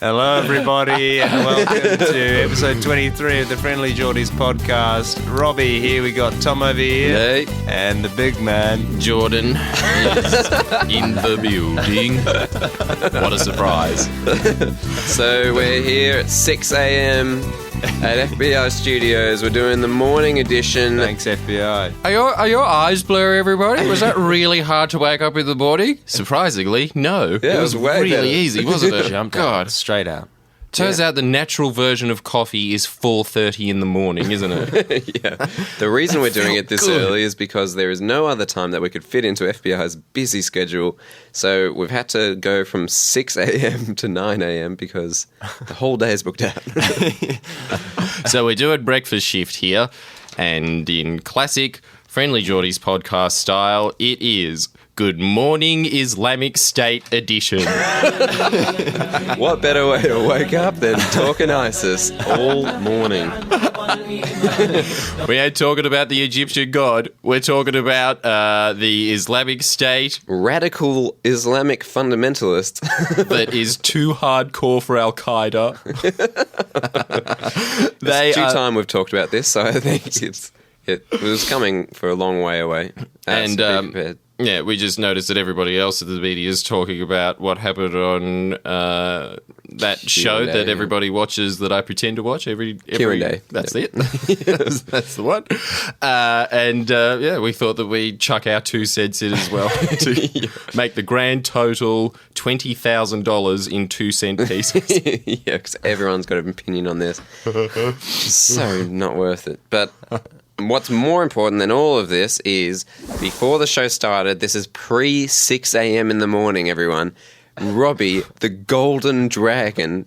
Hello, everybody, and welcome to episode 23 of the Friendlyjordies podcast. Robbie here, we got Tom over here, Hey. and the big man, Jordan, is in the building. What a surprise. So we're here at 6 a.m. at FBI Studios. We're doing the morning edition. Thanks FBI. Are your eyes blurry, everybody? Was that really hard to wake up in the morning? Surprisingly, no. Yeah, it was way really better. easy, wasn't it? Jumped God. out, straight out. Turns out the natural version of coffee is 4:30 in the morning, isn't it? Yeah. The reason we're doing it this good. early is because there is no other time that we could fit into FBI's busy schedule. So we've had to go from 6 a.m. to 9 a.m. because the whole day is booked out. So we're doing breakfast shift here, and in classic Friendlyjordies podcast style, it is Good Morning Islamic State Edition. What better way to wake up than talking ISIS all morning? We ain't talking about the Egyptian god. We're talking about the Islamic State Radical Islamic fundamentalist. that is too hardcore for Al Qaeda. It's due time we've talked about this, so I think it was coming for a long way away. And, so be prepared. Yeah, we just noticed that everybody else in the media is talking about what happened on that show that everybody watches that I pretend to watch every Q&A. That's it. That's the one. Yeah, we thought that we'd chuck our 2 cents in as well to make the grand total $20,000 in 2-cent pieces. Yeah, because everyone's got an opinion on this. So not worth it. But what's more important than all of this is, before the show started, this is pre-6 a.m. in the morning, everyone, Robbie, the Golden Dragon.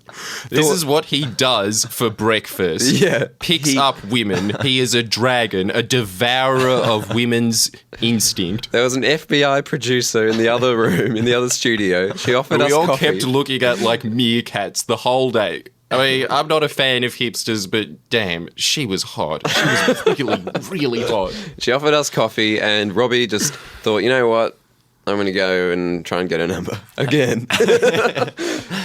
This is what he does for breakfast. Yeah. Picks up women. He is a dragon, a devourer of women's instinct. There was an FBI producer in the other room, in the other studio. She offered us We all coffee. kept looking at like meerkats the whole day. I mean, I'm not a fan of hipsters, but damn, she was hot. She was really, really hot. She offered us coffee, and Robbie just thought, you know what? I'm going to go and try and get her number again.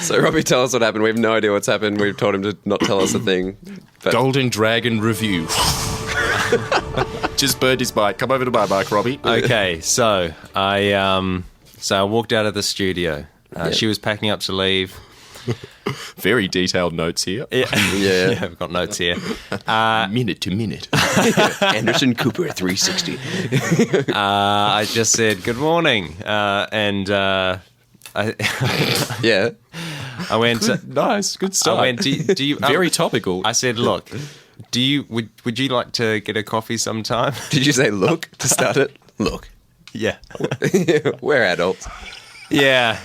So Robbie, tell us what happened. We have no idea what's happened. We've told him to not tell us a thing. But Golden Dragon review. Just burned his bike. Come over to my bike, Robbie. Okay, so I walked out of the studio. She was packing up to leave. Very detailed notes here. Yeah, I've got notes here. Minute to minute. Anderson Cooper 360. I just said, good morning. I Yeah. I went, Nice. Good start. I went, do you Very topical. I said, look, would you like to get a coffee sometime? Did you say look to start it? Look. Yeah. We're adults. Yeah.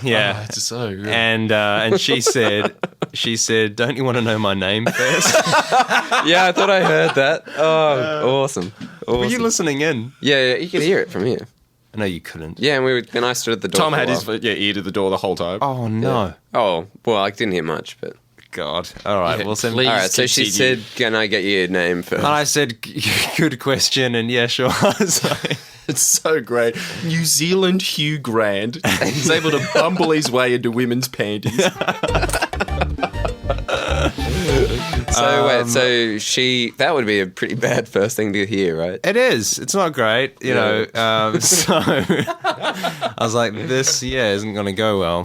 It's so good. And she said, don't you want to know my name first? Yeah, I thought I heard that. Oh, awesome. Were you listening in? Yeah, you could hear it from here. No, you couldn't. Yeah, and I stood at the door. Tom for a had while. his ear to the door the whole time. Oh, no. Oh, well, I didn't hear much, but. God. All right. Yeah, Well, then, please. All right, so she continue. said, can I get your name first? and I said, good question. And yeah, sure. So- It's so great. New Zealand Hugh Grant. He's able to bumble his way into women's panties. So that would be a pretty bad first thing to hear, right? It is. It's not great, you know. So I was like, this, isn't going to go well.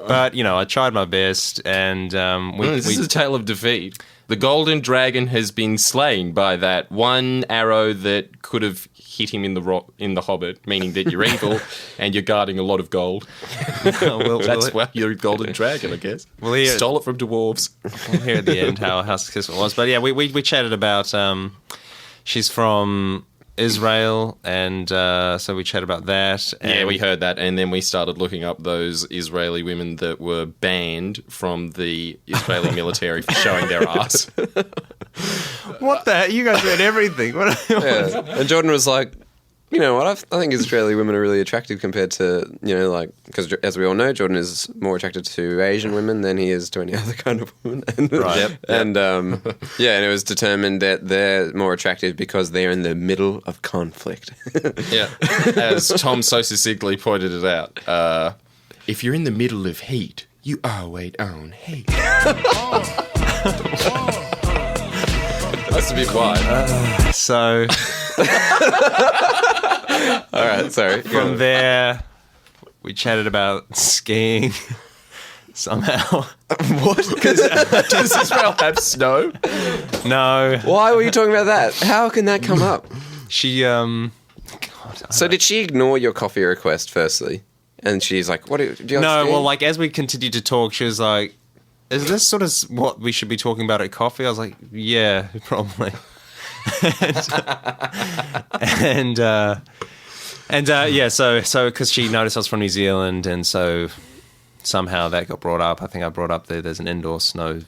But, you know, I tried my best, and This is a tale of defeat. The Golden Dragon has been slain by that one arrow that could have hit him in the Hobbit, meaning that you're evil and you're guarding a lot of gold. That's why you're a Golden Dragon, I guess. We'll hear Stole it from dwarves. We'll hear at the end how successful it was. But yeah, we chatted about. She's from Israel, and so we chatted about that. And Yeah, we heard that, and then we started looking up those Israeli women that were banned from the Israeli military for showing their ass. What the heck? You guys read everything. What? Yeah. And Jordan was like, you know what, I think Israeli women are really attractive compared to, you know, like, because as we all know, Jordan is more attracted to Asian women than he is to any other kind of woman. And, Right. Yep. And, and it was determined that they're more attractive because they're in the middle of conflict. Yeah, as Tom so succinctly pointed it out, if you're in the middle of heat, You always own hate. That's a bit wide. So All right, sorry. from there, we chatted about skiing somehow. What? Does Israel have snow? No, Why were you talking about that? How can that come up? she So did she ignore your coffee request firstly? And she's like, "What do you like No, skiing?" well, like as we continued to talk, she was like, "Is this sort of what we should be talking about at coffee?" I was like, "Yeah, probably." and yeah, so because she noticed I was from New Zealand, and so somehow that got brought up. I think I brought up there's an indoor snow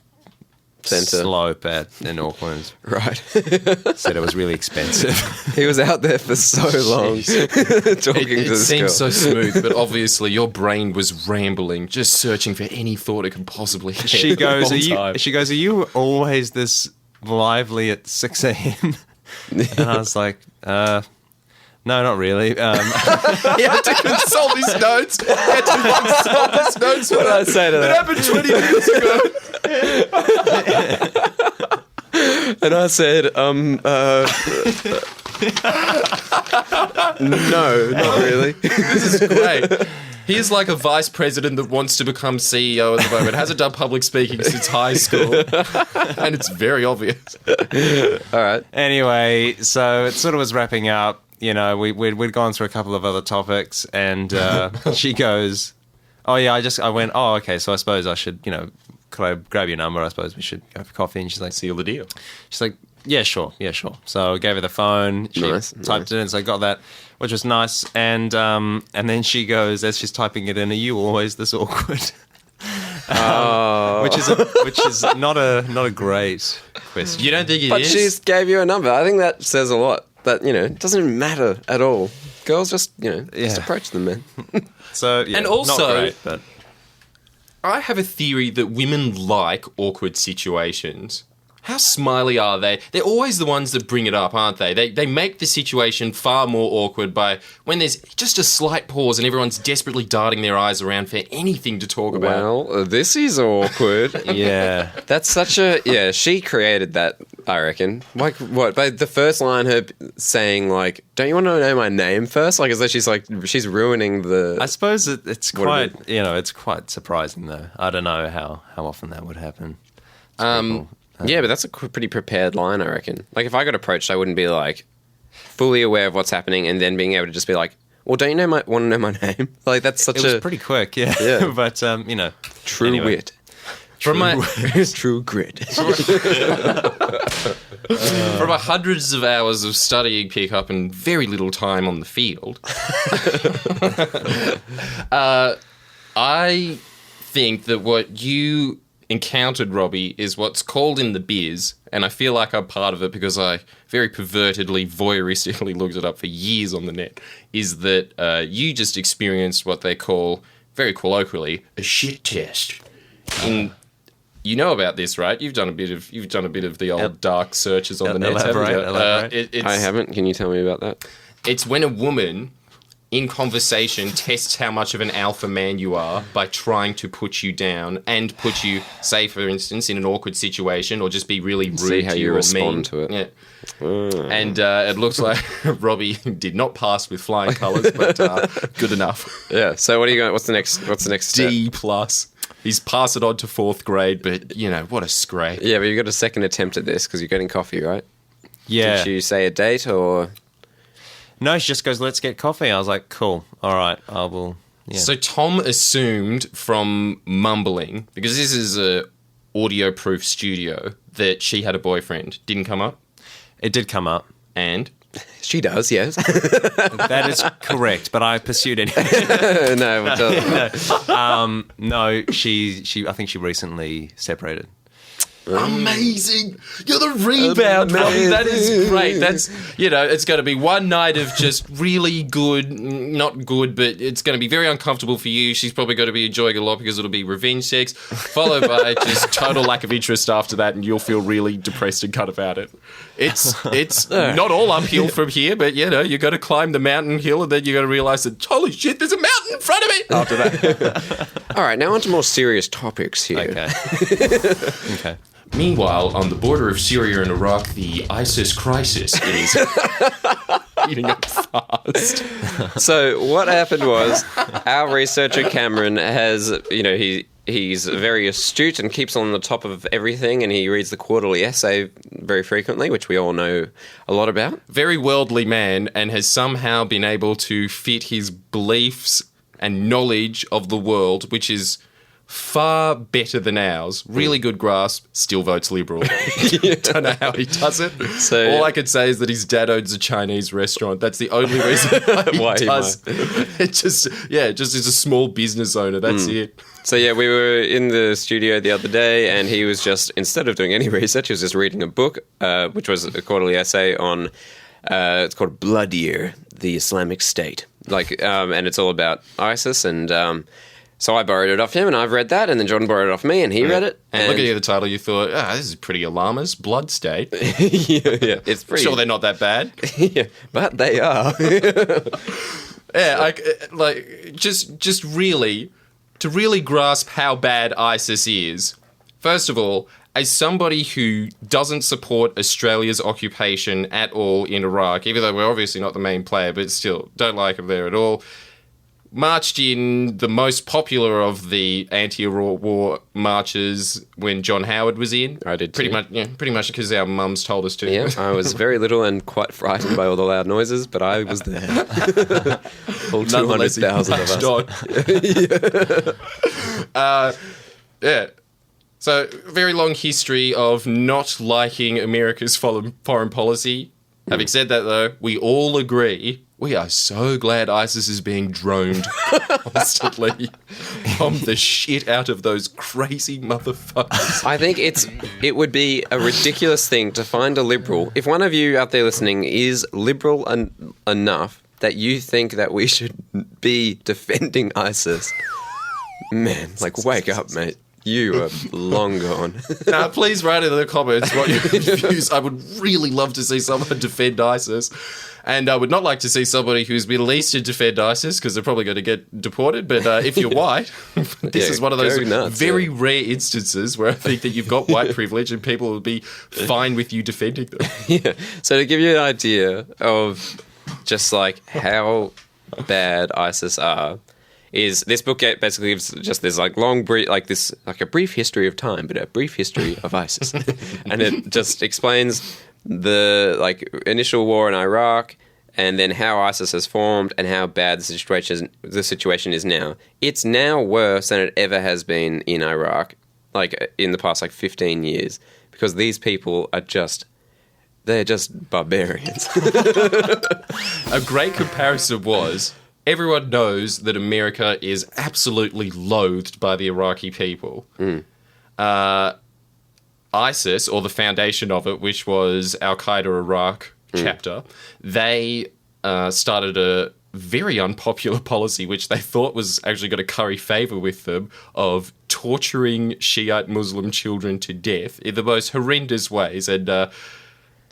Centre. slope in Auckland. Right. Said it was really expensive. He was out there for so long talking It to this girl. seems so smooth, but obviously your brain was rambling, just searching for any thought it could possibly have. She goes, the whole time. Are you always this lively at 6 a.m.? And I was like, no, not really. He had to consult his notes. What What did I say to It that? happened 20 minutes ago. And I said, no, not really. This is great. He is like a vice president that wants to become CEO at the moment. Hasn't done public speaking since high school. And it's very obvious. All right. Anyway, so it sort of was wrapping up. You know, we'd gone through a couple of other topics, and she goes, "Oh yeah, I went, oh okay, so I suppose I should, could I grab your number? I suppose we should go for coffee." And she's like, Seal the deal. she's like, yeah, sure. So I gave her the phone. She Nice, typed it in, so I got that, which was nice. And then she goes, as she's typing it in, "Are you always this awkward?" Which is not a great question. You don't think it But is? she gave you a number. I think that says a lot. That, it doesn't matter at all. Girls just, just Yeah. approach them, man. So yeah, And also- not great, but I have a theory that women like awkward situations. How smiley are they? They're always the ones that bring it up, aren't they? They make the situation far more awkward by when there's just a slight pause and everyone's desperately darting their eyes around for anything to talk about. Well, this is awkward. yeah. That's such a... Yeah, she created that, I reckon. Like, what? By the first line, her saying, like, "Don't you want to know my name first?" Like, as though she's ruining the... I suppose it's What quite, it it's quite surprising though. I don't know how often that would happen. Yeah, but that's a pretty prepared line, I reckon. Like, if I got approached, I wouldn't be, like, fully aware of what's happening and then being able to just be like, "Well, don't you want to know my name?" Like, that's such It was a pretty quick, yeah. Yeah. But true anyway. wit. From my True grit. from my hundreds of hours of studying pickup and very little time on the field, I think that what you encountered, Robbie, is what's called in the biz, and I feel like I'm part of it because I very pervertedly, voyeuristically looked it up for years on the net, is that you just experienced what they call, very colloquially, a shit test. You know about this, right? You've done a bit of the old dark searches on the net. Elaborate. I haven't. Can you tell me about that? It's when a woman, in conversation, tests how much of an alpha man you are by trying to put you down and put you, say, for instance, in an awkward situation or just be really rude See how to you or respond mean. to it. Yeah. And it looks like Robbie did not pass with flying colours, but good enough. Yeah. So what are you going? What's the next step? D+. He's passed it on to 4th grade, but, what a scrape. Yeah, but you got a second attempt at this because you're getting coffee, right? Yeah. Did you say a date or? No, she just goes, "Let's get coffee." I was like, "Cool, all right, I will." Yeah. So Tom assumed from mumbling, because this is a audio-proof studio, that she had a boyfriend. Didn't come up? It did come up. And? She does, yes. That is correct, but I pursued anyway. No, it doesn't. No, she. I think she recently separated. Amazing! You're the rebound, Robbie. That is great. That's, it's going to be one night of just really good, not good, but it's going to be very uncomfortable for you. She's probably going to be enjoying a lot because it'll be revenge sex, followed by just total lack of interest after that, and you'll feel really depressed and cut about it. It's not all uphill from here, but, you got to climb the mountain hill, and then you got to realise that, holy shit, there's a mountain in front of me after that. All right, now on to more serious topics here. Okay. Okay. Meanwhile, on the border of Syria and Iraq, the ISIS crisis is heating up fast. So what happened was our researcher Cameron has, he's very astute and keeps on the top of everything, and he reads the quarterly essay very frequently, which we all know a lot about. Very worldly man, and has somehow been able to fit his beliefs and knowledge of the world, which is far better than ours. Really good grasp, still votes Liberal. Don't know how he does it. So, all I could say is that his dad owns a Chinese restaurant. That's the only reason why he does. It just is a small business owner. That's it. So yeah, we were in the studio the other day, and he was just, instead of doing any research, he was just reading a book, which was a quarterly essay on, it's called Bloodier, the Islamic State. And it's all about ISIS, and so I borrowed it off him, and I've read that, and then Jordan borrowed it off me, and he read it. And looking at the title, you thought, this is pretty alarmist. Blood state. yeah, it's pretty. Sure, they're not that bad. Yeah, but they are. Yeah, just really, to really grasp how bad ISIS is. First of all, as somebody who doesn't support Australia's occupation at all in Iraq, even though we're obviously not the main player, but still don't like them there at all. Marched in the most popular of the anti-war marches when John Howard was in. I did pretty too. Pretty much because our mums told us to. Yeah, I was very little and quite frightened by all the loud noises, but I was there. All 200,000 of us. Yeah. So, very long history of not liking America's foreign policy. Having said that, though, we all agree we are so glad ISIS is being droned constantly from the shit out of those crazy motherfuckers. I think it would be a ridiculous thing to find a liberal. If one of you out there listening is liberal enough that you think that we should be defending ISIS, man, wake up, mate. You are long gone. Now, please write in the comments what your views. I would really love to see someone defend ISIS. And I would not like to see somebody who's Middle Eastern defend ISIS, because they're probably going to get deported. But if you're white, this is one of those very rare instances where I think that you've got white privilege and people will be fine with you defending them. Yeah. So to give you an idea of just how bad ISIS are, is this book basically gives just this long brief, a brief history of time, but a brief history of ISIS, and it just explains the initial war in Iraq, and then how ISIS has formed and how bad the situation is now. It's now worse than it ever has been in Iraq, in the past 15 years, because these people are they're just barbarians. A great comparison was, everyone knows that America is absolutely loathed by the Iraqi people. ISIS, or the foundation of it, which was Al-Qaeda Iraq chapter, they started a very unpopular policy, which they thought was actually going to curry favour with them, of torturing Shiite Muslim children to death in the most horrendous ways. And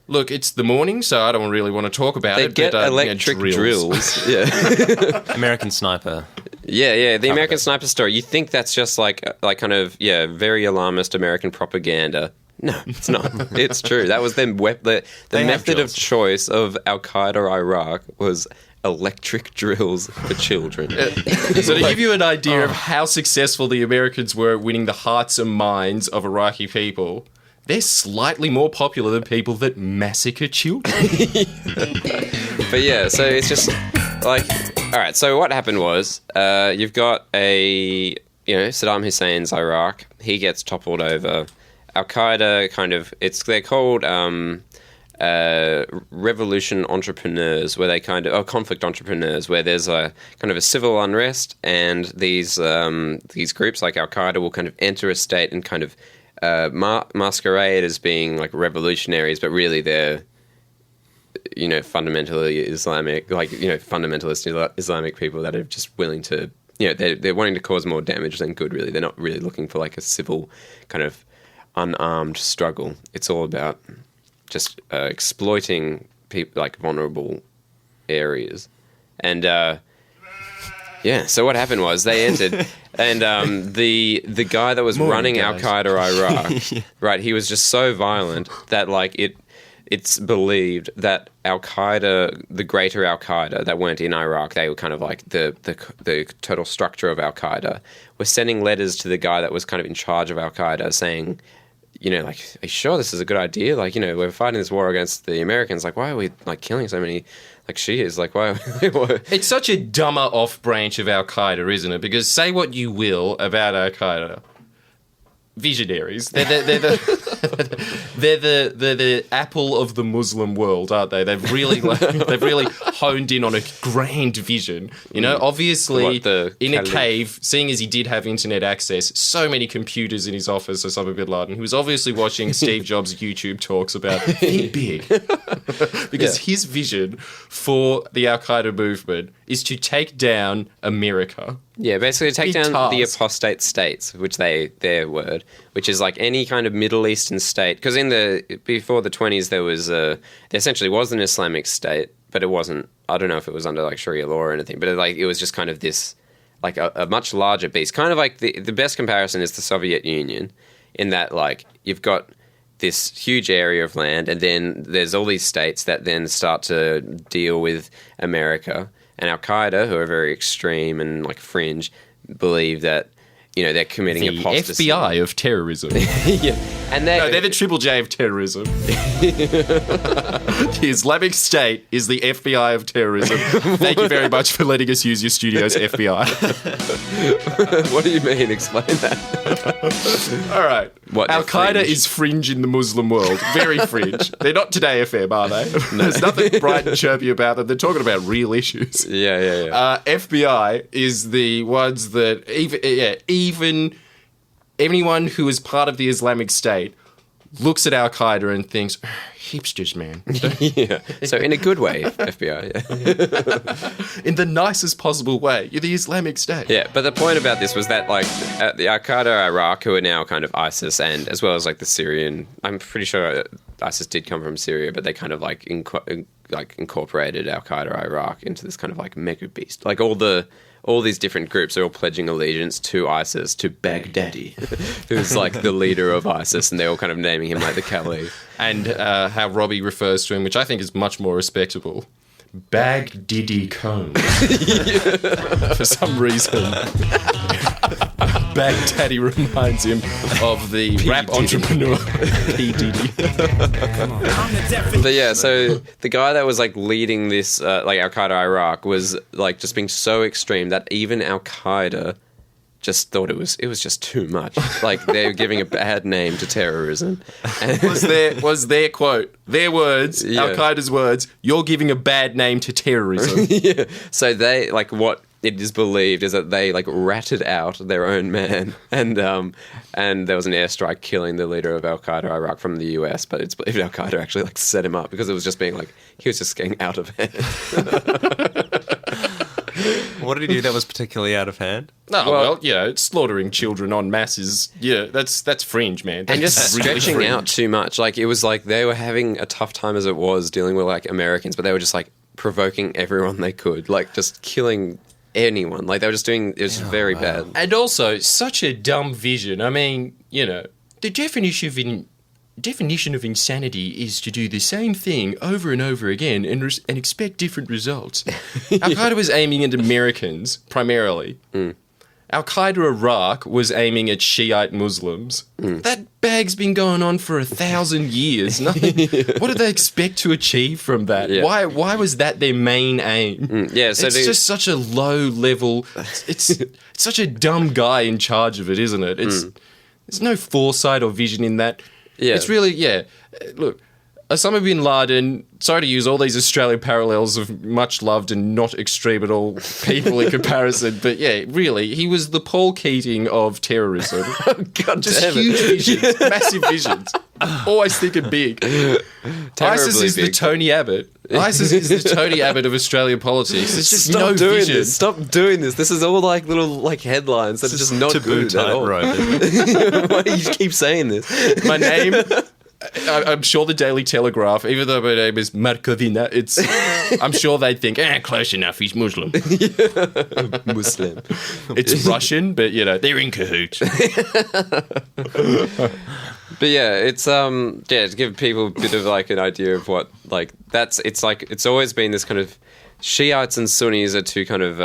look, it's the morning, so I don't really want to talk about it. They get electric drills. Yeah. American Sniper. Yeah. The American Sniper story. You think that's just very alarmist American propaganda. No, it's not. It's true. That was the method of choice of Al-Qaeda Iraq was electric drills for children. So to give you an idea of how successful the Americans were at winning the hearts and minds of Iraqi people, they're slightly more popular than people that massacre children. But yeah, so it's just all right, so what happened was, you've got Saddam Hussein's Iraq. He gets toppled over. Al-Qaeda they're called revolution entrepreneurs, where they conflict entrepreneurs, where there's a kind of a civil unrest, and these groups like Al-Qaeda will kind of enter a state and kind of masquerade as being revolutionaries, but really they're fundamentally Islamic, fundamentalist Islamic people that are just willing to, they're wanting to cause more damage than good. Really, they're not really looking for a civil kind of unarmed struggle. It's all about just exploiting people, vulnerable areas, and Yeah, so what happened was they entered, and the guy that was running Al Qaeda Iraq, right? He was just so violent that like it's believed that Al Qaeda, the greater Al Qaeda that weren't in Iraq, they were kind of like the total structure of Al Qaeda, were sending letters to the guy that was kind of in charge of Al Qaeda saying, you know, like, are you sure this is a good idea? Like, you know, we're fighting this war against the Americans. Like, why are we like killing so many like Shias? Like, why? It's such a dumber off branch of Al Qaeda, isn't it? Because say what you will about Al Qaeda, visionaries. They're the apple of the Muslim world, aren't they? They've really honed in on a grand vision. You know, obviously in a cave, seeing as he did have internet access, so many computers in his office, Osama bin Laden, he was obviously watching Steve Jobs' YouTube talks about think big. Because his vision for the Al Qaeda movement is to take down America. Yeah, basically take down the apostate states, which their word, which is like any kind of Middle Eastern state. Because before the 20s, there essentially was an Islamic state, but it wasn't. I don't know if it was under like Sharia law or anything, but it was just kind of this, like a much larger beast. Kind of like the best comparison is the Soviet Union, in that like you've got this huge area of land, and then there's all these states that then start to deal with America. And Al Qaeda, who are very extreme and like fringe, believe that, you know, they're committing apostasy. The FBI of terrorism. Yeah, and they're the Triple J of terrorism. The Islamic State is the FBI of terrorism. Thank you very much for letting us use your studio's FBI. What do you mean? Explain that. All right. Al Qaeda is fringe in the Muslim world. Very fringe. They're not Today FM, are they? No. There's nothing bright and chirpy about them. They're talking about real issues. Yeah. FBI is the ones that even anyone who is part of the Islamic State looks at Al Qaeda and thinks, hipsters, man. Yeah. So in a good way, FBI. Yeah. In the nicest possible way. You're the Islamic State. Yeah, but the point about this was that like the Al Qaeda Iraq, who are now kind of ISIS, and as well as like the Syrian, I'm pretty sure ISIS did come from Syria, but they kind of like incorporated Al Qaeda Iraq into this kind of like mega beast. Like all these different groups are all pledging allegiance to ISIS, to Baghdadi, who's like the leader of ISIS, and they're all kind of naming him like the Caliph. And how Robbie refers to him, which I think is much more respectable, Baghdadi Cone. For some reason. Baghdadi reminds him of the rap entrepreneur P. Diddy. But yeah, so the guy that was like leading this, like Al Qaeda Iraq, was like just being so extreme that even Al Qaeda just thought it was just too much. Like they were giving a bad name to terrorism. was their quote, their words, Al Qaeda's words, you're giving a bad name to terrorism. Yeah. So they like what it is believed is that they like ratted out their own man, and there was an airstrike killing the leader of Al Qaeda Iraq from the US, but it's believed Al Qaeda actually like set him up because it was just being like he was just getting out of hand. What did he do that was particularly out of hand? No, well, you know, slaughtering children en masse is, that's fringe, man. And just stretching out too much. Like, it was like they were having a tough time as it was dealing with, like, Americans, but they were just, like, provoking everyone they could. Like, just killing anyone. Like, they were just doing, it was very bad. And also, such a dumb vision. I mean, you know, the definition of insanity is to do the same thing over and over again and expect different results. Al-Qaeda was aiming at Americans, primarily. Al-Qaeda Iraq was aiming at Shiite Muslims. That bag's been going on for 1,000 years. What did they expect to achieve from that? Yeah. Why was that their main aim? Yeah, so it's just such a low level... It's such a dumb guy in charge of it, isn't it? There's no foresight or vision in that. Yeah. It's really, look, Osama bin Laden, sorry to use all these Australian parallels of much loved and not extreme at all people in comparison, but yeah, really, he was the Paul Keating of terrorism. God just damn huge visions, massive visions. Always thinking big. ISIS is the Tony Abbott. ISIS is the Tony Abbott of Australian politics. There's just no vision. This. Stop doing this. This is all like little like headlines that are just not good at all. Right. Why do you keep saying this? My name I'm sure the Daily Telegraph, even though my name is Markovina, I'm sure they'd think, close enough, he's Muslim. Muslim. It's Russian, but, they're in cahoots. But yeah, it's to give people a bit of like an idea of what it's always been this kind of Shiites and Sunnis are two kind of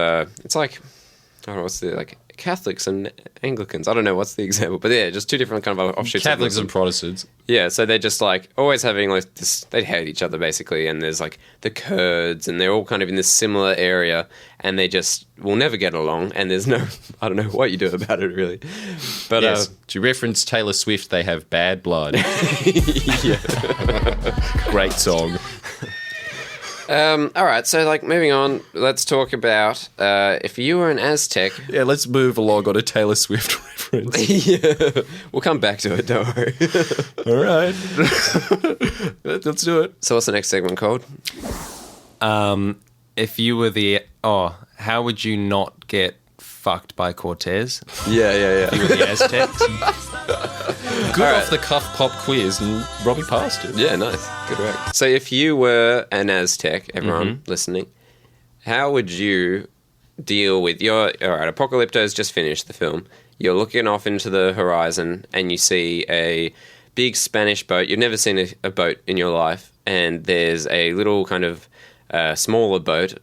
it's like I don't know what's the like Catholics and Anglicans. I don't know what's the example, but yeah, just two different kind of offshoots. Catholics and Protestants. Yeah, so they're just like always having like this. They hate each other basically, and there's like the Kurds, and they're all kind of in this similar area, and they just will never get along. And there's no, I don't know what you do about it really. But yes, to reference Taylor Swift, they have bad blood. Great song. All right, so like moving on, let's talk about if you were an Aztec. Yeah, let's move along on a Taylor Swift reference. Yeah, we'll come back to it. Don't worry. All right, let's do it. So, what's the next segment called? If you were how would you not get fucked by Cortez? Yeah. If you were the Aztecs. Good off the cuff pop quiz, and Robbie passed it. Yeah, nice. Good work. So if you were an Aztec, everyone listening, how would you deal with all right, Apocalypto's just finished the film. You're looking off into the horizon and you see a big Spanish boat. You've never seen a boat in your life, and there's a little kind of smaller boat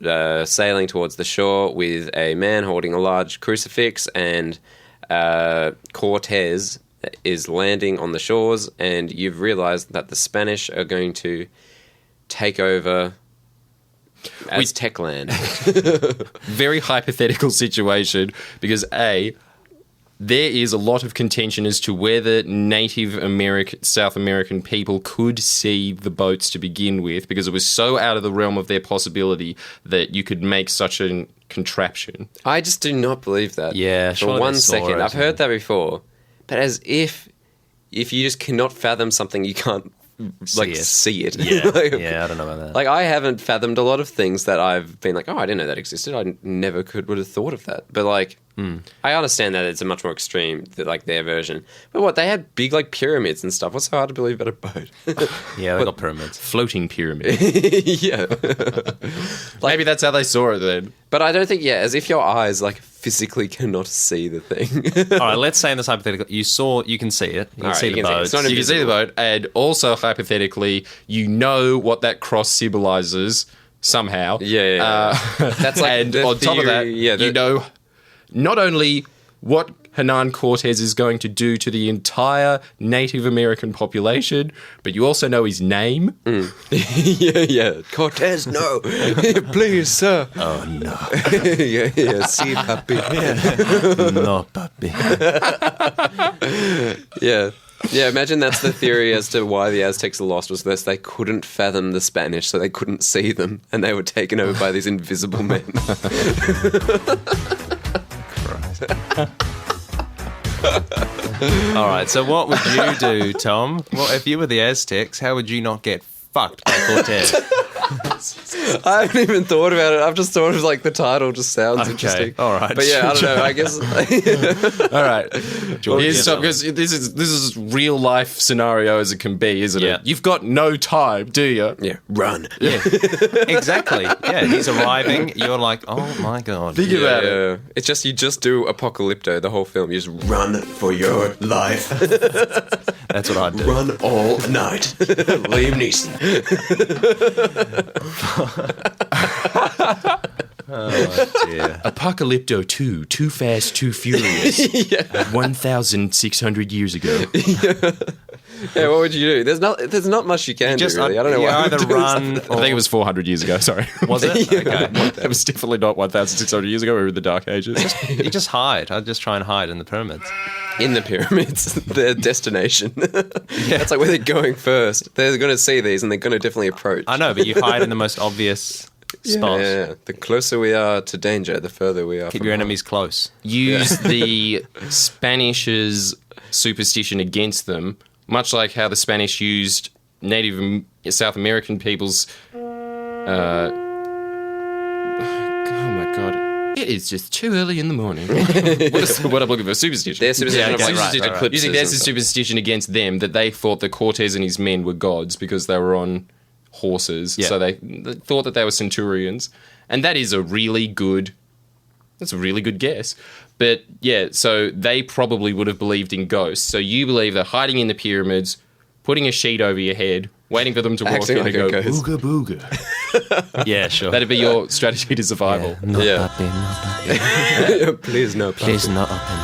sailing towards the shore with a man holding a large crucifix, and Cortez is landing on the shores, and you've realized that the Spanish are going to take over Aztec land. Very hypothetical situation, because there is a lot of contention as to whether Native South American people could see the boats to begin with, because it was so out of the realm of their possibility that you could make such a contraption. I just do not believe that. Yeah, for 1 second. I've heard that before. But as if you just cannot fathom something, you can't see it. Yeah, like, I don't know about that. Like, I haven't fathomed a lot of things that I've been like, I didn't know that existed. I never would have thought of that. But like, I understand that it's a much more extreme, like their version. But they had big like pyramids and stuff. What's so hard to believe about a boat? Yeah, they got pyramids. Floating pyramid. Yeah. Maybe that's how they saw it then. But I don't think, as if your eyes like physically cannot see the thing. All right, let's say in this hypothetical, you can see it. You can see the boat. You can see the boat, and also hypothetically, you know what that cross symbolizes somehow. Yeah. That's like, and on top of that, you know not only what Hernan Cortez is going to do to the entire Native American population, but you also know his name. Yeah. Cortez, no. Please, sir. Oh, no. Yeah. See, puppy. No, puppy. Yeah. Yeah, imagine that's the theory as to why the Aztecs lost, was this: they couldn't fathom the Spanish, so they couldn't see them, and they were taken over by these invisible men. All right, so what would you do, Tom? Well, if you were the Aztecs, how would you not get fucked by Cortez? I haven't even thought about it. I've just thought of like the title just sounds interesting. All right. But yeah, I don't know. I guess. All right. Here's some, because this is real life scenario as it can be, isn't it? You've got no time, do you? Yeah. Run. Yeah. Exactly. Yeah. He's arriving. You're like, oh my god. Think about it. It's just you just do Apocalypto the whole film. You just run for your life. That's what I'd do. Run all night. Liam Neeson. Oh dear. Apocalypto 2, Too Fast, Too Furious. 1,600 years ago. Yeah, what would you do? There's not much you can do, really. I don't know you what I would either do. run. I think it was 400 years ago, sorry. Was it? Yeah. Okay. It was definitely not 1,600 years ago. We were in the Dark Ages. You just hide. I'd just try and hide in the pyramids. In the pyramids, their destination. That's like where they're going first. They're going to see these and they're going to definitely approach. I know, but you hide in the most obvious spots. Yeah. The closer we are to danger, the further we are. Keep from your harm. enemies close. Use the Spanish's superstition against them, much like how the Spanish used Native South American people's... oh my god. It is just too early in the morning. what I'm looking for, superstition. Their superstition of like right. eclipses. You think there's a and stuff. superstition against them that they thought that Cortez and his men were gods because they were on horses. Yeah. So they thought that they were centurions. And that is a really good guess. But yeah, so they probably would have believed in ghosts. So you believe they're hiding in the pyramids, putting a sheet over your head, waiting for them to walk Acting in like and a go, ghost. booga booga. Yeah, sure. That'd be your strategy to survival. Not Yeah. puppy, not puppy. Please no. Please not open.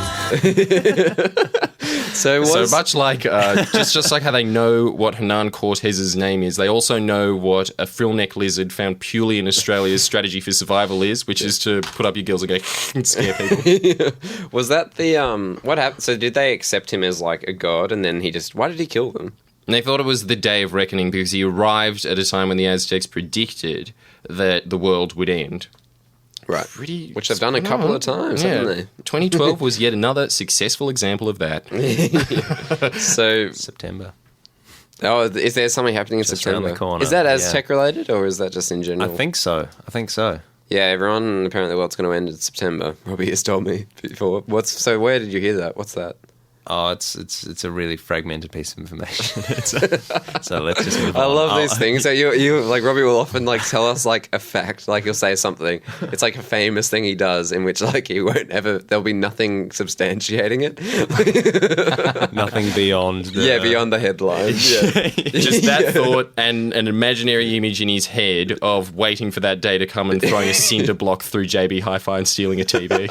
So So much like just like how they know what Hernan Cortez's name is, they also know what a frillneck lizard found purely in Australia's strategy for survival is, which is to put up your gills and go and scare people. Was that the what happened? So did they accept him as like a god, and then why did he kill them? And they thought it was the day of reckoning because he arrived at a time when the Aztecs predicted that the world would end. Right. Pretty Which they've done a couple of times, haven't they? 2012 was yet another successful example of that. So, September. is there something happening in Just around September? the corner, Is that yeah. Aztec related, or is that just in I general? think so. Yeah, everyone apparently the world's going to end in September. Robbie has told me before. So where did you hear that? What's that? Oh, it's a really fragmented piece of information. So let's just move on. I love Oh, these things. So you like Robbie will often like tell us like a fact, like he'll say something. It's like a famous thing he does in which like he won't ever. There'll be nothing substantiating it. Nothing beyond. Beyond the headline. Yeah. Just that thought and an imaginary image in his head of waiting for that day to come and throwing a cinder block through JB Hi-Fi and stealing a TV.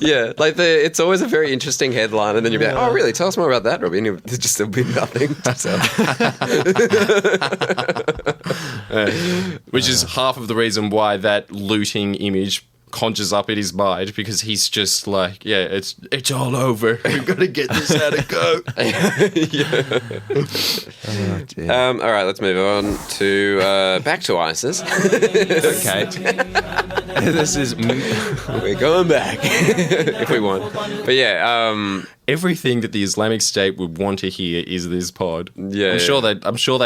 Yeah, like it's always a very interesting headline, and then you'll be like, "Oh, really? Tell us more about that, Robbie." And there'll be nothing to tell. Which is half of the reason why that looting image conjures up in his mind, because he's just like, yeah, it's all over. We've got to get this out of go. All right, let's move on to back to ISIS. Okay. This is. We're going back if we want. But yeah, Everything that the Islamic State would want to hear is this pod. Yeah, I'm sure they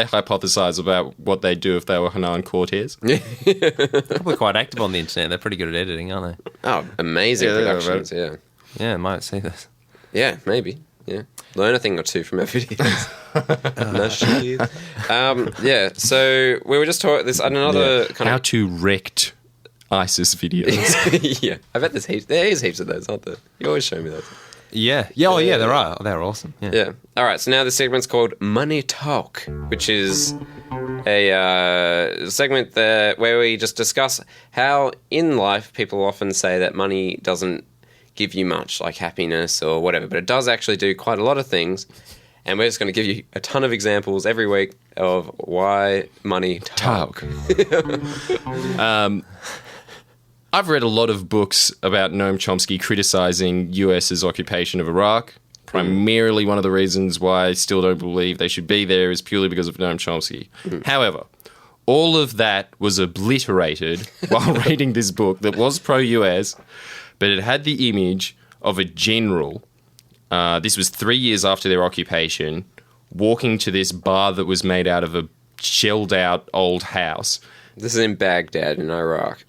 hypothesize about what they'd do if they were Hernan Cortez. Probably quite active on the internet. They're pretty good at editing, aren't they? oh, amazing Yeah, they are, productions. Yeah, Yeah, might see this. yeah, maybe. Yeah, learn a thing or two from our videos. No shit. Yeah. So we were just talking this another kind How of. to wrecked ISIS videos. Yeah, I bet there is heaps of those, aren't there? You always show me those. Yeah. Yeah. Oh, yeah. There are. They're awesome. Yeah. Yeah. All right. So now the segment's called Money Talk, which is a segment where we just discuss how in life people often say that money doesn't give you much, like happiness or whatever, but it does actually do quite a lot of things. And we're just going to give you a ton of examples every week of why money talk. I've read a lot of books about Noam Chomsky criticizing US's occupation of Iraq. Primarily one of the reasons why I still don't believe they should be there is purely because of Noam Chomsky. However, all of that was obliterated while reading this book that was pro-US, but it had the image of a general. This was 3 years after their occupation, walking to this bar that was made out of a shelled-out old house. This is in Baghdad in Iraq.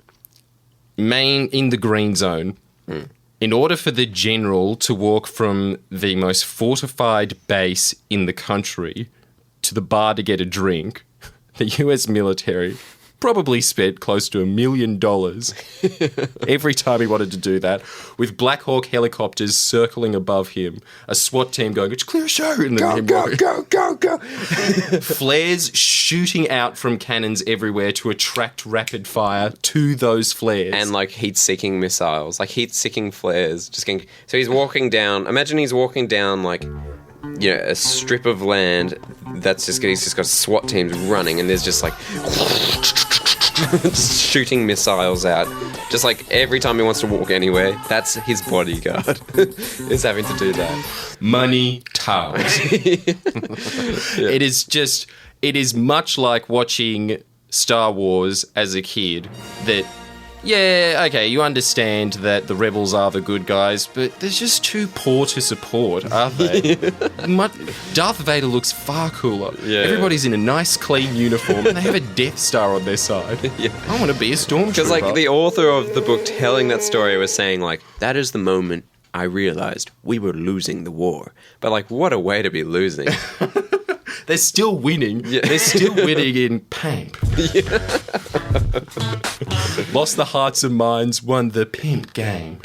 In the green zone. In order for the general to walk from the most fortified base in the country to the bar to get a drink, the US military probably spent close to $1 million every time he wanted to do that, with Black Hawk helicopters circling above him, a SWAT team going, "It's clear show," and then Go. flares shooting out from cannons everywhere to attract rapid fire to those flares. And like heat-seeking missiles, like heat-seeking flares. So he's walking down. Imagine he's walking down like, you know, a strip of land that's he's just got SWAT teams running, and there's just like just shooting missiles out. Just like every time he wants to walk anywhere, that's his bodyguard is having to do that. Money talks. It is much like watching Star Wars as a kid, that Yeah, okay, you understand that the rebels are the good guys, but they're just too poor to support, aren't they? Darth Vader looks far cooler. Yeah. Everybody's in a nice, clean uniform, and they have a Death Star on their side. Yeah. I want to be a stormtrooper. Because, like, the author of the book telling that story was saying, like, that is the moment I realized we were losing the war. But, like, what a way to be losing. They're still winning. Yeah. They're still winning in pimp. Yeah. Lost the hearts and minds, won the pimp game.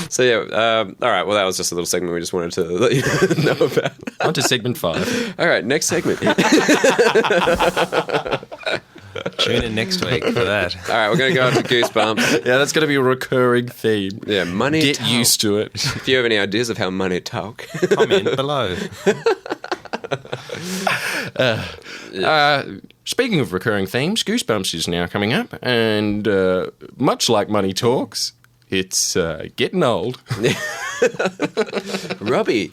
So, yeah, all right, well, that was just a little segment we just wanted to let you know about. On to segment 5. All right, next segment. Tune in next week for that. All right, we're going to go on to Goosebumps. Yeah, that's going to be a recurring theme. Yeah, money Get talk. used to it. If you have any ideas of how money talk. Comment below. Speaking of recurring themes, Goosebumps is now coming up, and much like Money Talks, it's getting old. Robbie.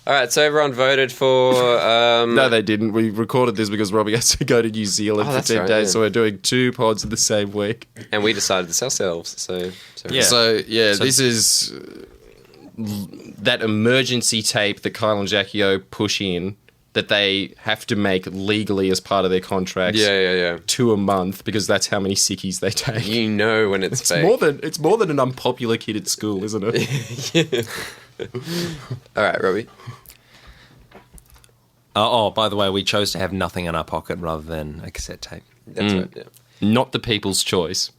All right, so everyone voted for... No, they didn't. We recorded this because Robbie has to go to New Zealand for that's 10 right, days, yeah. so we're doing 2 pods in the same week. And we decided this ourselves, so Yeah. So this is that emergency tape that Kyle and Jackie O push in that they have to make legally as part of their contracts. Yeah. 2 a month, because that's how many sickies they take. You know when it's fake. It's more than an unpopular kid at school, isn't it? All right, Robbie. By the way, we chose to have nothing in our pocket rather than a cassette tape. That's right, yeah. Not the people's choice.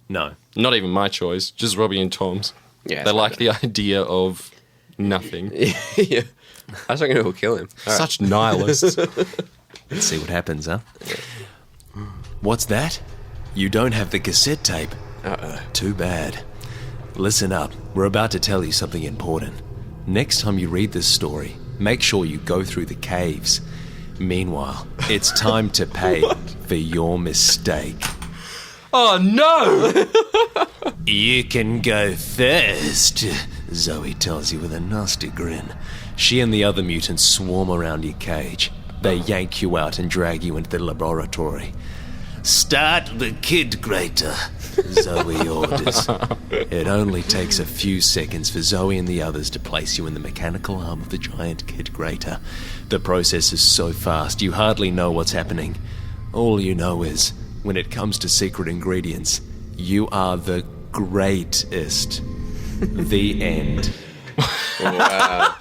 No. Not even my choice. Just Robbie and Tom's. Yeah, They like the idea of nothing. Yeah. I was thinking it will kill him. All right. Such nihilists. Let's see what happens, huh? What's that? You don't have the cassette tape. Uh-oh. Too bad. Listen up. We're about to tell you something important. Next time you read this story, make sure you go through the caves. Meanwhile, it's time to pay for your mistake. Oh, no! You can go first, Zoe tells you with a nasty grin. She and the other mutants swarm around your cage. They yank you out and drag you into the laboratory. Start the kid grater, Zoe orders. It only takes a few seconds for Zoe and the others to place you in the mechanical arm of the giant kid grater. The process is so fast you hardly know what's happening. All you know is, when it comes to secret ingredients, you are the greatest. The end. Wow.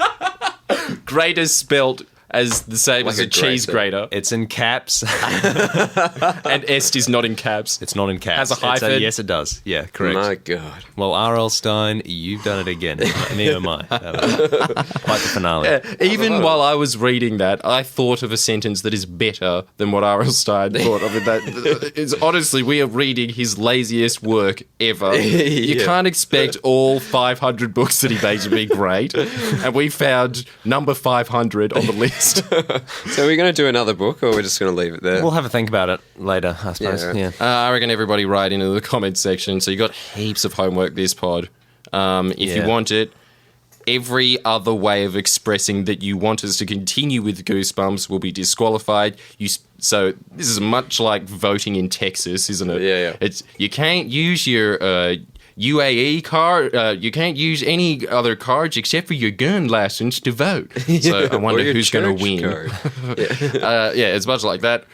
Grater spelt as the same Like as a a cheese grater. It's in caps. And est is not in caps. It's not in caps. Has a hyphen? Yes, it does. Yeah, correct. My God. Well, R.L. Stein, you've done it again. Neither am I. Quite the finale. Even while I was reading that, I thought of a sentence that is better than what R.L. Stein thought of it. That is, honestly, we are reading his laziest work ever. You can't expect all 500 books that he made to be great. And we found number 500 on the list. So are we going to do another book, or we're just going to leave it there? We'll have a think about it later, I suppose. Yeah, Yeah. right. I reckon everybody write into the comments section. So you got heaps of homework this pod. If you want it, every other way of expressing that you want us to continue with Goosebumps will be disqualified. So this is much like voting in Texas, isn't it? Yeah. It's you can't use your UAE card. You can't use any other cards except for your gun license to vote. So I wonder Or your who's going to church win. card. It's much like that.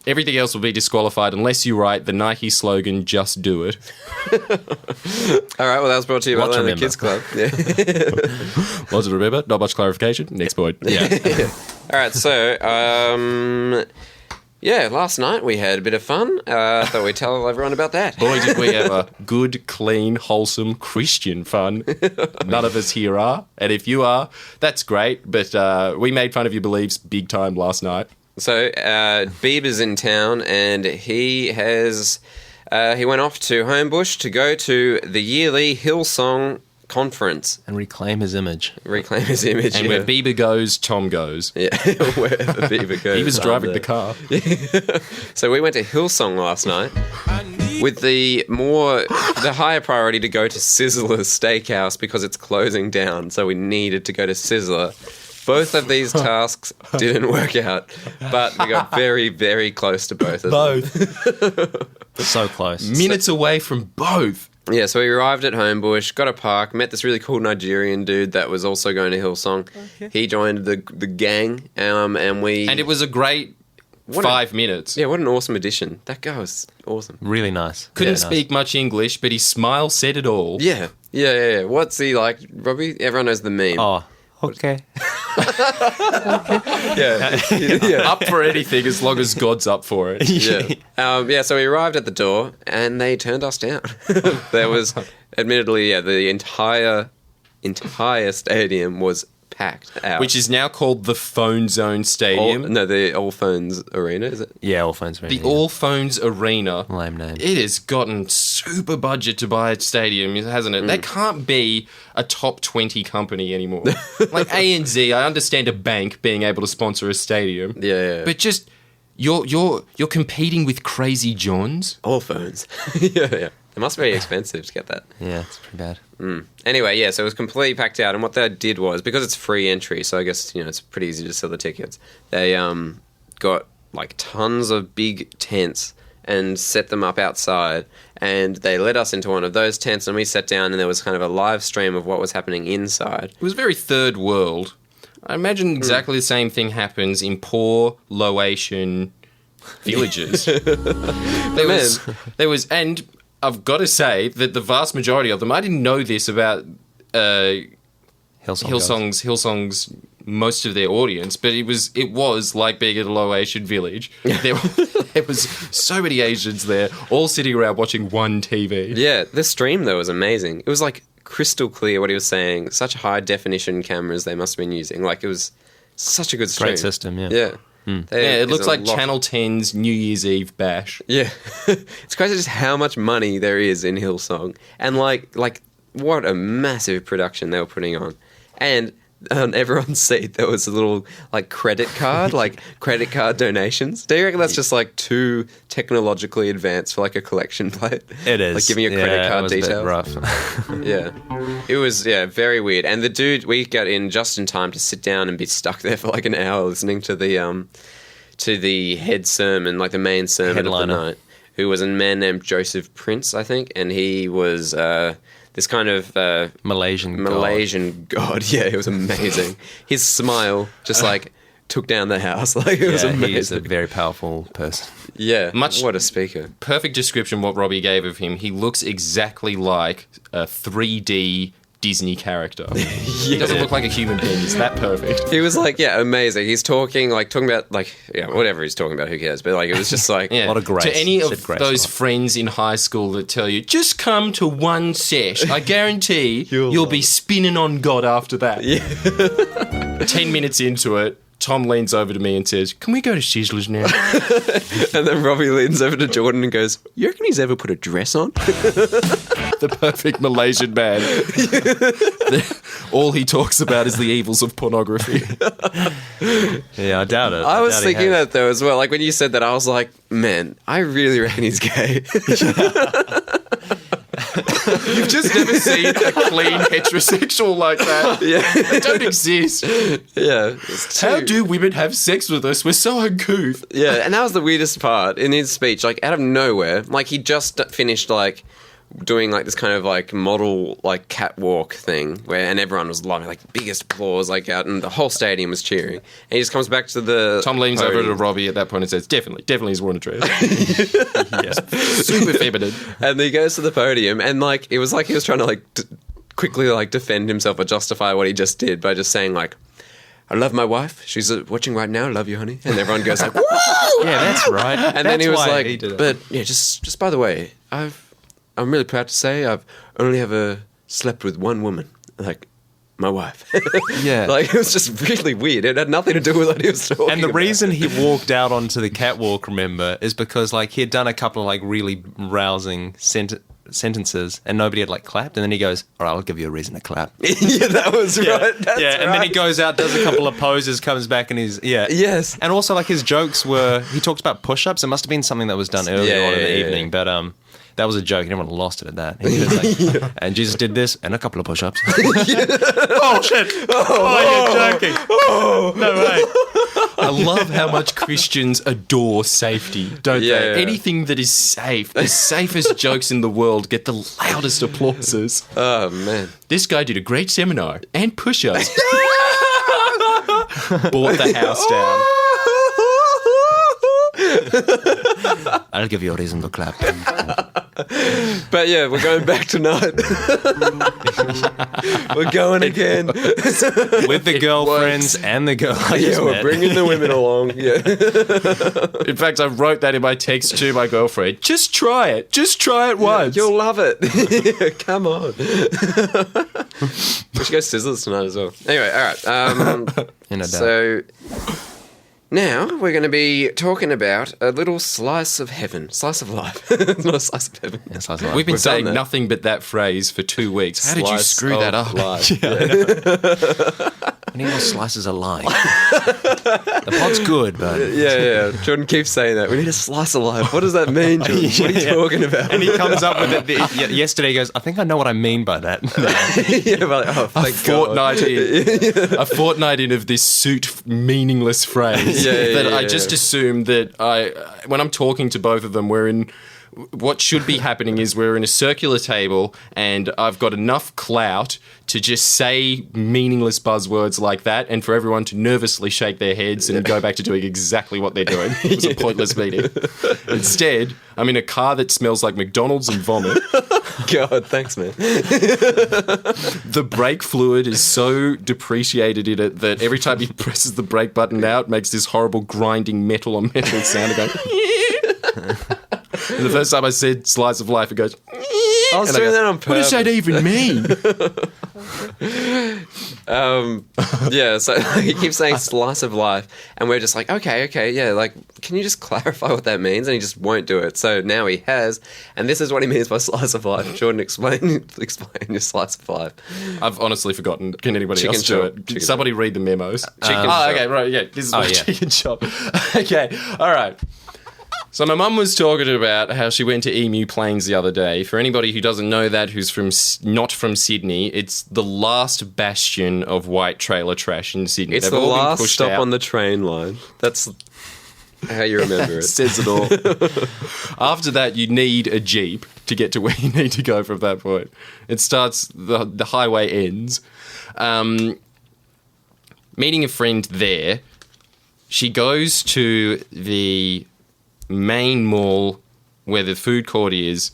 Everything else will be disqualified unless you write the Nike slogan, just do it. All right, well, that was brought to you by What to the remember. Kids Club. Yeah. What to remember? Not much clarification. Next point. Yeah. All right, so, last night we had a bit of fun. Thought we'd tell everyone about that. Boy, did we have a good, clean, wholesome Christian fun. None of us here are. And if you are, that's great. But we made fun of your beliefs big time last night. So, Bieber's in town, and he has... he went off to Homebush to go to the yearly Hillsong conference. And reclaim his image. Reclaim his image. And where Bieber goes, Tom goes. Yeah, wherever Bieber goes. He was driving the car. So we went to Hillsong last night with the higher priority to go to Sizzler's Steakhouse because it's closing down. So we needed to go to Sizzler. Both of these tasks didn't work out, but we got very, very close to both of them. So close. Minutes away from both. Yeah, so we arrived at Homebush, got a park, met this really cool Nigerian dude that was also going to Hillsong. He joined the gang, and it was a great 5 minutes. Yeah, what an awesome addition. That guy was awesome. Really nice. Couldn't speak much English, but his smile said it all. Yeah. What's he like, Robbie? Everyone knows the meme. Oh, okay. Yeah. Up for anything as long as God's up for it. Yeah. So we arrived at the door and they turned us down. There was, admittedly, the entire stadium was packed out. Which is now called the Phone Zone Stadium. The All Phones Arena, is it? Yeah, All Phones Arena. The All Phones Arena. Lame name. It has gotten super budget to buy a stadium, hasn't it? That can't be a top 20 company anymore. Like ANZ, I understand a bank being able to sponsor a stadium. Yeah. But just you're competing with Crazy Johns. All Phones. Yeah. It must be expensive to get that. Yeah, it's pretty bad. Anyway, so it was completely packed out, and what they did was, because it's free entry, so I guess, it's pretty easy to sell the tickets, they got, like, tons of big tents and set them up outside, and they let us into one of those tents, and we sat down, and there was kind of a live stream of what was happening inside. It was very third world. I imagine exactly the same thing happens in poor, low-Asian villages. There was, and I've got to say that the vast majority of them, I didn't know this about Hillsong's most of their audience, but it was like being in a low Asian village. There was so many Asians there, all sitting around watching one TV. Yeah, the stream though was amazing. It was like crystal clear what he was saying. Such high definition cameras they must have been using. Like it was such a good stream. Great system, yeah. Yeah. It looks like Channel 10's New Year's Eve bash. Yeah. It's crazy just how much money there is in Hillsong. And like what a massive production they were putting on. And on everyone's seat there was a little credit card donations. Do you reckon that's just too technologically advanced for a collection plate? It is. Like giving you credit card details. A bit rough. Yeah. It was very weird. And the dude, we got in just in time to sit down and be stuck there for an hour listening to the head sermon, the main sermon Headliner. of the night, who was a man named Joseph Prince, I think, and he was this kind of Malaysian god. Yeah, it was amazing. His smile just took down the house. It was amazing. He is a very powerful person. Yeah, what a speaker. Perfect description what Robbie gave of him. He looks exactly like a 3D Disney character. He doesn't look like a human being. He's that perfect. He was amazing. He's talking about whatever he's talking about, who cares? But it was just a lot of grace. To any of Grace those friends in high school that tell you, just come to one sesh, I guarantee you'll be spinning on God after that. Yeah. 10 minutes into it, Tom leans over to me and says, "Can we go to Sizzler's now?" And then Robbie leans over to Jordan and goes, "You reckon he's ever put a dress on?" The perfect Malaysian man. All he talks about is the evils of pornography. Yeah, I doubt it. I was thinking that though as well. When you said that, I was like, man, I really reckon he's gay. You've just never seen a clean heterosexual like that. Yeah. They don't exist. Yeah. How do women have sex with us? We're so uncouth. Yeah, and that was the weirdest part in his speech. Out of nowhere, he just finished doing this kind of model catwalk thing and everyone was loving biggest applause out and the whole stadium was cheering, and he just comes back to the Tom leans podium. over to Robbie at that point and says, definitely he's worn a dress. Super feminine. And he goes to the podium and it was he was trying to quickly defend himself or justify what he just did by just saying I love my wife. She's watching right now. Love you, honey. And everyone goes "Woo!" Yeah, that's right. And then he was but yeah, just by the way, I'm really proud to say I've only ever slept with one woman, my wife. Yeah. It was just really weird. It had nothing to do with what he was talking And the about. reason he walked out onto the catwalk, remember, is because he had done a couple of really rousing sentences and nobody had clapped, and then he goes, "All right, I'll give you a reason to clap." Yeah, that was right. That's and then he goes out, does a couple of poses, comes back, and he's Yes. And also his jokes were, he talked about push-ups. It must have been something that was done earlier on in the evening, but that was a joke, and everyone lost it at that. He was and Jesus did this and a couple of push-ups. Oh shit! Oh, you're joking! Oh. No way! I love how much Christians adore safety, don't they? Yeah. Anything that is safe, the safest jokes in the world get the loudest applauses. Oh, man. This guy did a great seminar and push-ups. Bought the house down. I'll give you a reason to clap. But yeah, we're going back tonight. We're going again. With the girlfriends and the girl. Yeah, we're bringing the women along. Yeah. In fact, I wrote that in my text to my girlfriend. Just try it. Just try it once. You'll love it. Come on. We should go Sizzlers tonight as well. Anyway, all right. So now we're going to be talking about a little slice of heaven. Slice of life. It's not a slice of heaven. Yeah, slice of life. We've been We've saying done that. nothing but that phrase for 2 weeks. How did you Slice screw that of up? life. I need more slices of life. The pod's good, but... Yeah. Jordan keeps saying that. We need a slice of life. What does that mean, Jordan? What are you talking about? And he comes up with it. Yesterday he goes, I think I know what I mean by that. Yeah, but like, oh, thank God. A fortnight in of this suit meaningless phrase that I just assume that when I'm talking to both of them, we're in what should be happening is we're in a circular table and I've got enough clout to just say meaningless buzzwords like that and for everyone to nervously shake their heads and go back to doing exactly what they're doing. It was a pointless meeting. Instead, I'm in a car that smells like McDonald's and vomit. God, thanks, man. The brake fluid is so depreciated in it that every time he presses the brake button out, it makes this horrible grinding metal on metal sound. And the first time I said slice of life, it goes... I was doing that on purpose. What does that even mean? Yeah, so he keeps saying slice of life, and we're just like, okay, yeah, like, can you just clarify what that means? And he just won't do it. So now he has, and this is what he means by slice of life. Jordan, explain your slice of life. I've honestly forgotten. Can anybody Chicken else do shop. it? Somebody read the memos. Chicken shop. Okay, right, yeah. This is my yeah. chicken shop. Okay, all right. So my mum was talking about how she went to EMU Plains the other day. For anybody who doesn't know that, who's not from Sydney, it's the last bastion of white trailer trash in Sydney. It's They've the all been last pushed stop out. on the train line. That's how you remember it. Says it all. After that, you need a Jeep to get to where you need to go from that point. It starts, the highway ends. Meeting a friend there, she goes to the main mall where the food court is,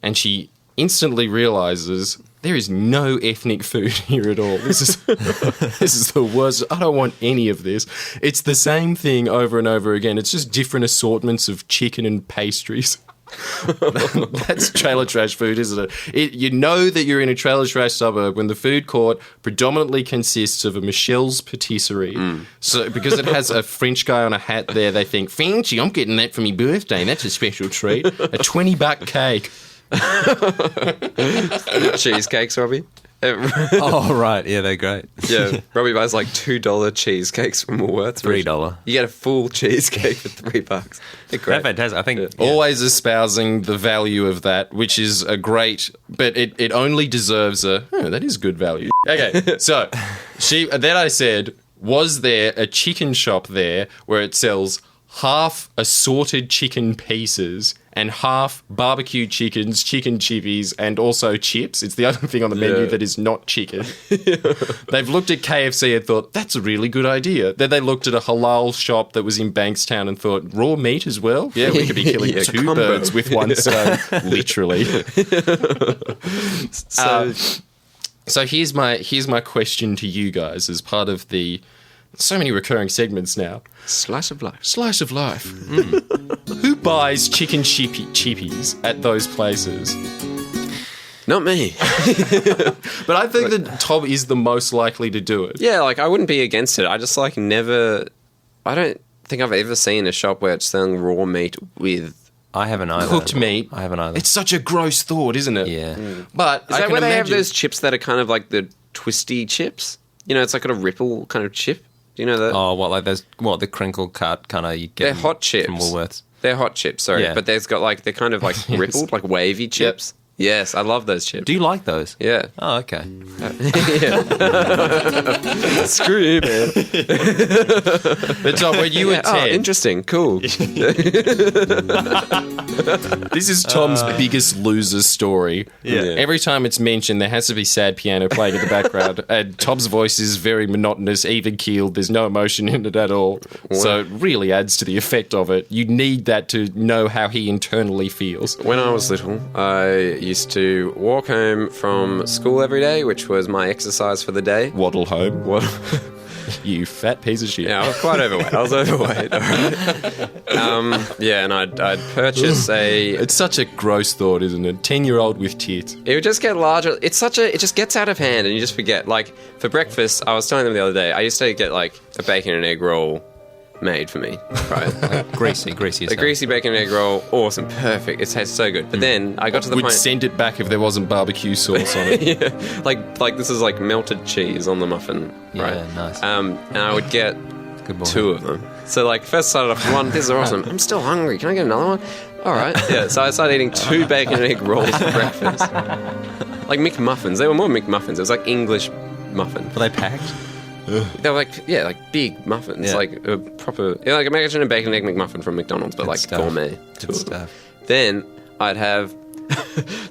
and she instantly realizes there is no ethnic food here at all. This is the worst. I don't want any of this. It's the same thing over and over again. It's just different assortments of chicken and pastries. That's trailer trash food, isn't it? You know that you're in a trailer trash suburb when the food court predominantly consists of a Michelle's patisserie. So because it has a French guy on a hat there, they think, fancy, I'm getting that for my birthday. That's a special treat. A $20 cake. Cheesecakes, Robbie. Oh, right. Yeah, they're great. Yeah, Robbie buys like $2 cheesecakes from Woolworths. $3. You get a full cheesecake for $3. They're great. They're fantastic. I think... Yeah. Always espousing the value of that, which is a great, but it only deserves that is good value. Okay, so then I said, was there a chicken shop there where it sells half assorted chicken pieces and half barbecued chickens, chicken chippies, and also chips? It's the only thing on the menu that is not chicken. They've looked at KFC and thought, that's a really good idea. Then they looked at a halal shop that was in Bankstown and thought, raw meat as well? Yeah, we could be killing two combo. birds with one stone, literally. So here's my question to you guys as part of the so many recurring segments now. Slice of life. Slice of life. Who buys chicken chippies at those places? Not me. But I think that Tom is the most likely to do it. Yeah, like I wouldn't be against it. I just like never... I don't think I've ever seen a shop where it's selling raw meat with... I haven't either. Cooked meat. I haven't either. It's such a gross thought, isn't it? Yeah. But Is I that can where they have imagine- those chips that are kind of like the twisty chips? You know, it's like got a ripple kind of chip. Do you know that? Oh, what, like those, the crinkle cut kind of you get They're hot chips. from Woolworths. They're hot chips, sorry. Yeah. But there's got like, they're kind of like rippled, like wavy chips. Yes, I love those chips. Do you like those? Yeah. Oh, okay. Screw you, man. But Tom, when you were 10, Oh, interesting. Cool. this is Tom's biggest loser story. Yeah. Every time it's mentioned, there has to be sad piano playing in the background, and Tom's voice is very monotonous, even keeled. There's no emotion in it at all, so it really adds to the effect of it. You need that to know how he internally feels. When I was little, I used to walk home from school every day, which was my exercise for the day. Waddle home. What? You fat piece of shit. Yeah, I was quite overweight. I was overweight. All right. Yeah, and I'd purchase a. It's such a gross thought, isn't it? 10-year-old with tits. It would just get larger. It just gets out of hand, and you just forget. Like for breakfast, I was telling them the other day, I used to get like a bacon and egg roll made for me, right? Greasy. A greasy bacon and egg roll, awesome, perfect. It tastes so good. But then I got to the Would point. send it back if there wasn't barbecue sauce on it. Yeah, like this is like melted cheese on the muffin, right? Yeah, nice. And I would get Good boy. 2 of them. So like first started off with one. This is awesome. I'm still hungry. Can I get another one? All right. Yeah. So I started eating 2 bacon and egg rolls for breakfast. Like McMuffins. They were more McMuffins. It was like English muffin. Were they packed? They were like big muffins, Yeah. like a proper, like imagine a bacon and egg McMuffin from McDonald's, but Good like stuff. gourmet. Good 2 of them. stuff. Then I'd have.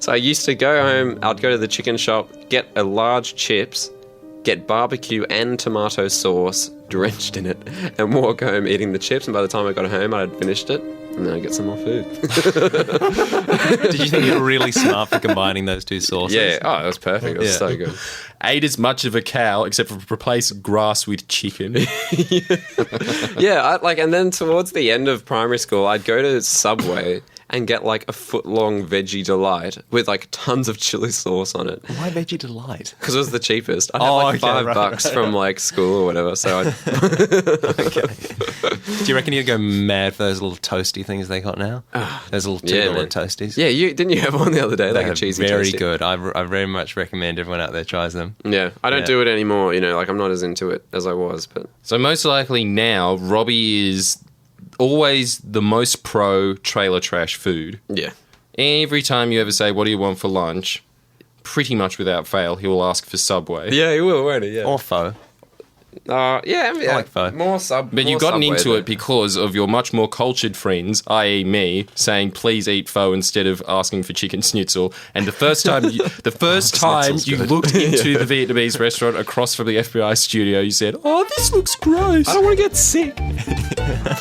So I used to go home. I'd go to the chicken shop, get a large chips, get barbecue and tomato sauce drenched in it, and walk home eating the chips. And by the time I got home, I'd finished it, and then I'd get some more food. Did you think you were really smart for combining those 2 sauces? Yeah. Oh, it was perfect. It was Yeah. so good. Ate as much of a cow, except for replace grass with chicken. Yeah. And then towards the end of primary school, I'd go to Subway and get like a foot-long veggie delight with like tons of chili sauce on it. Why Veggie Delight? Because it was the cheapest. I'd have Oh, like okay, $5 right. from like school or whatever. So I'd, Do you reckon you'd go mad for those little toasty things they got now? Those little $2 yeah, man. toasties? yeah, didn't you have one the other day? Like They're a cheesy very toasty? good. I very much recommend everyone out there tries them. Yeah, I don't Yeah. do it anymore. Like I'm not as into it as I was. But So most likely now, Robbie is always the most pro trailer trash food. yeah, Every time you ever say, what do you want for lunch? Pretty much without fail, he will ask for Subway. yeah, he will, won't he? Yeah, Or pho. yeah, like pho. More sub. But more you've gotten Subway, into though. it because of your much more cultured friends, i.e. me, saying please eat pho instead of asking for chicken schnitzel. And the first time you looked into the Vietnamese restaurant across from the FBI studio, you said, oh, this looks gross. I don't want to get sick.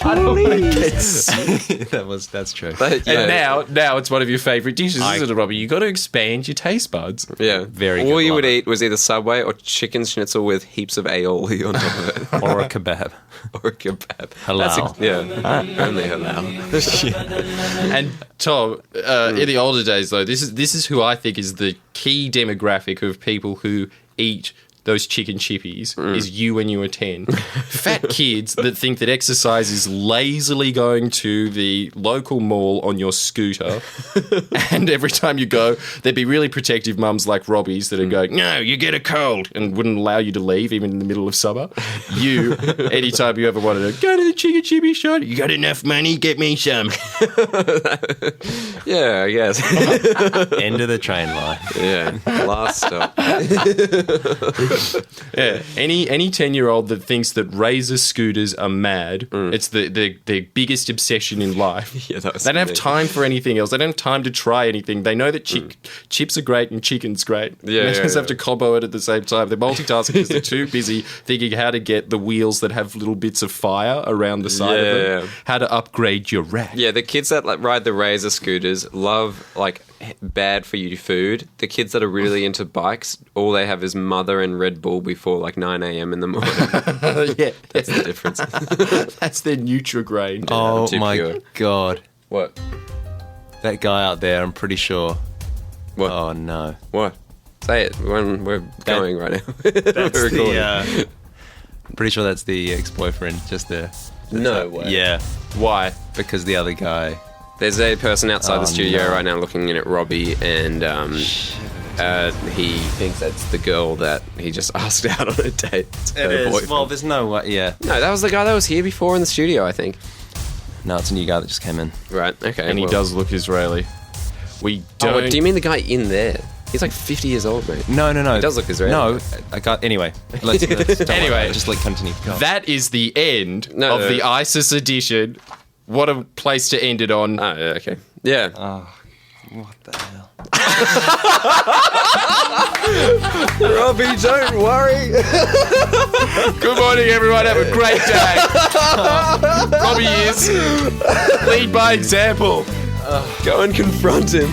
I don't want to get sick. That's true. But, yeah, And now it's one of your favourite dishes, isn't it, Robbie? You've got to expand your taste buds. yeah, Very All good, you love would it. eat was either Subway or chicken schnitzel with heaps of aioli on top of it, Or a kebab. or a kebab. Halal. Only halal. And Tom, in the older days, though, this is who I think is the key demographic of people who eat those chicken chippies is you when you were 10. Fat kids that think that exercise is lazily going to the local mall on your scooter. And every time you go, there'd be really protective mums like Robbie's that would go, no, you get a cold, and wouldn't allow you to leave even in the middle of summer. You, anytime you ever wanted to go to the chicken chippy shop, you got enough money, get me some. Yeah, I guess. End of the train line. Yeah, last stop. Yeah, any 10-year-old that thinks that razor scooters are mad, it's their biggest obsession in life. Yeah, that was They don't have me. time for anything else. They don't have time to try anything. They know that chips are great and chicken's great. Yeah, They yeah, just have yeah. to combo it at the same time. They're multitasking because they're too busy thinking how to get the wheels that have little bits of fire around the side of them, Yeah. how to upgrade your rack. Yeah, the kids that like ride the razor scooters love like bad for you food. The kids that are really into bikes, all they have is Mother and Red Bull before like 9 a.m. in the morning. Yeah, That's the difference. that's their Nutrigrain. Oh too my pure. God. What? That guy out there, I'm pretty sure. What? Oh no. What? Say it. We're going right now. That's We're recording. I'm pretty sure that's the ex-boyfriend. Just the. No way. Yeah, Why? because the other guy. There's a person outside Oh, the studio no. right now looking in at Robbie, and he thinks that's the girl that he just asked out on a date. It's her boyfriend. Well, there's no way. Yeah. No, that was the guy that was here before in the studio, I think. No, it's a new guy that just came in. Right. Okay. And he well, does look Israeli. We Oh, don't. do you mean the guy in there? He's like 50 years old, mate. No. He does look Israeli. No, I got anyway. Let's don't Anyway. worry, just like continue. Go. That is the end No, of no. the ISIS edition. What a place to end it on. Oh, yeah, okay. Yeah. What the hell? Robbie, don't worry. Good morning, everyone. Have a great day. Robbie is. Lead by example. Go and confront him.